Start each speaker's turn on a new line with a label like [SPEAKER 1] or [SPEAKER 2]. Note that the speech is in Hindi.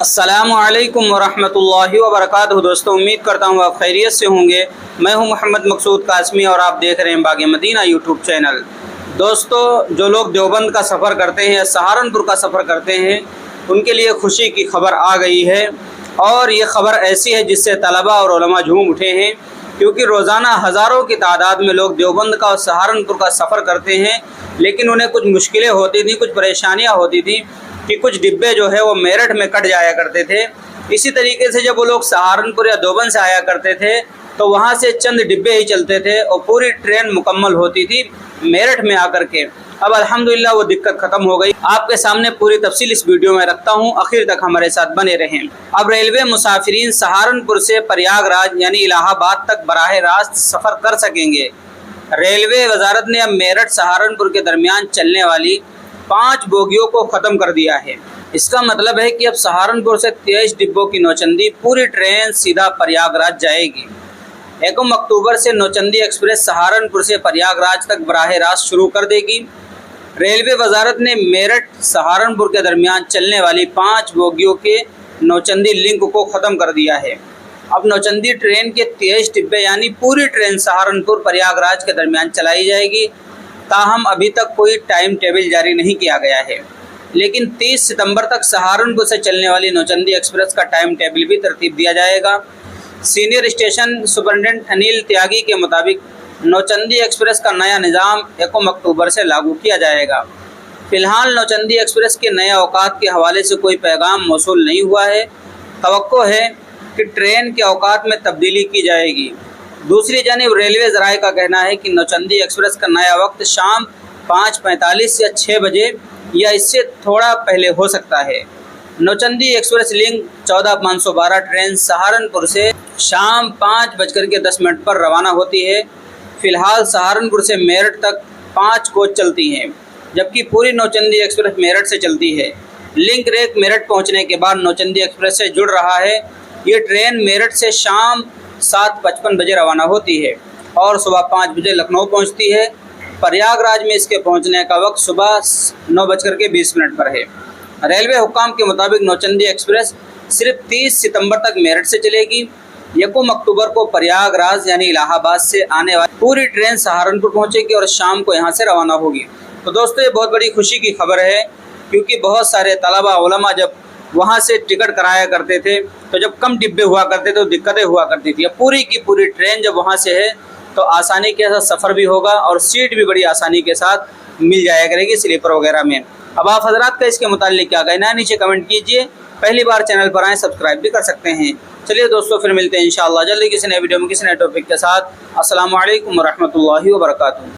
[SPEAKER 1] अस्सलामुअलैकुम वरहमतुल्लाहि वबरकातुहू। दोस्तों, उम्मीद करता हूँ आप खैरियत से होंगे। मैं हूँ मोहम्मद मकसूद कासमी और आप देख रहे हैं बाग़ मदीना यूट्यूब चैनल। दोस्तों, जो लोग देवबंद का सफ़र करते हैं या सहारनपुर का सफ़र करते हैं, उनके लिए खुशी की खबर आ गई है। और ये ख़बर ऐसी है जिससे तलबा और उलमा झूम उठे हैं, क्योंकि रोज़ाना हज़ारों की तादाद में लोग देवबंद का और सहारनपुर का सफ़र करते हैं, लेकिन उन्हें कुछ मुश्किलें होती थी, कुछ परेशानियाँ होती थी कि कुछ डिब्बे जो है वो मेरठ में कट जाया करते थे। इसी तरीके से जब वो लोग सहारनपुर या देवबंद से आया करते थे तो वहाँ से चंद डिब्बे ही चलते थे और पूरी ट्रेन मुकम्मल होती थी मेरठ में आकर के। अब अल्हम्दुलिल्लाह वो दिक्कत ख़त्म हो गई। आपके सामने पूरी तफसील इस वीडियो में रखता हूँ, आखिर तक हमारे साथ बने रहें। अब रेलवे मुसाफिरीन सहारनपुर से प्रयागराज यानी इलाहाबाद तक बराह रास्त सफ़र कर सकेंगे। रेलवे वजारत ने अब मेरठ सहारनपुर के दरमियान चलने वाली 5 बोगियों को ख़त्म कर दिया है। इसका मतलब है कि अब सहारनपुर से 23 डिब्बों की नौचंदी पूरी ट्रेन सीधा प्रयागराज जाएगी। 1 अक्टूबर से नौचंदी एक्सप्रेस सहारनपुर से प्रयागराज तक बराह रास्त शुरू कर देगी। रेलवे वजारत ने मेरठ सहारनपुर के दरमियान चलने वाली 5 बोगियों के नौचंदी लिंक को ख़त्म कर दिया है। अब नौचंदी ट्रेन के 23 डिब्बे यानी पूरी ट्रेन सहारनपुर प्रयागराज के दरमियान चलाई जाएगी। ताहम अभी तक कोई टाइम टेबल जारी नहीं किया गया है, लेकिन 30 सितंबर तक सहारनपुर से चलने वाली नौचंदी एक्सप्रेस का टाइम टेबल भी तरतीब दिया जाएगा। सीनियर स्टेशन सुपरिटेंडेंट अनिल त्यागी के मुताबिक नौचंदी एक्सप्रेस का नया निज़ाम 1 अक्टूबर से लागू किया जाएगा। फ़िलहाल नौचंदी एक्सप्रेस के नए औकात के हवाले से कोई पैगाम मौसूल नहीं हुआ है। तवक्को है कि ट्रेन के औकात में तब्दीली की जाएगी। दूसरी जानिब रेलवे ज़राए का कहना है कि नौचंदी एक्सप्रेस का नया वक्त शाम 5:45 या 6 बजे या इससे थोड़ा पहले हो सकता है। Nauchandi express link 14-512 train Saharanpur से शाम 5:10 पर रवाना होती है। फ़िलहाल सहारनपुर से मेरठ तक 5 कोच चलती हैं, जबकि पूरी नौचंदी एक्सप्रेस मेरठ से चलती है। लिंक रेक मेरठ पहुंचने के बाद नौचंदी एक्सप्रेस से जुड़ रहा है। ये ट्रेन मेरठ से शाम 7:55 बजे रवाना होती है और सुबह 5 बजे लखनऊ पहुंचती है। प्रयागराज में इसके पहुंचने का वक्त सुबह 9:20 पर है। रेलवे हुक्काम के मुताबिक नौचंदी एक्सप्रेस सिर्फ 30 सितंबर तक मेरठ से चलेगी। 1 अक्टूबर को प्रयागराज यानी इलाहाबाद से आने वाली पूरी ट्रेन सहारनपुर पहुंचेगी और शाम को यहां से रवाना होगी। तो दोस्तों, ये बहुत बड़ी खुशी की खबर है, क्योंकि बहुत सारे तलबा उलमा जब वहाँ से टिकट कराया करते थे तो जब कम डिब्बे हुआ करते थे तो दिक्कतें हुआ करती थी। अब पूरी की पूरी ट्रेन जब वहाँ से है तो आसानी के साथ सफ़र भी होगा और सीट भी बड़ी आसानी के साथ मिल जाया करेगी स्लीपर वगैरह में। अब आप हजरात का इसके मुताल्लिक क्या कहना है, नीचे कमेंट कीजिए। पहली बार चैनल पर आएँ, सब्सक्राइब भी कर सकते हैं। चलिए दोस्तों, फिर मिलते हैं इंशाअल्लाह जल्दी किसी नए वीडियो में किसी नए टॉपिक के साथ। अस्सलामु अलैकुम वरहमतुल्लाहि वबरकातुहू।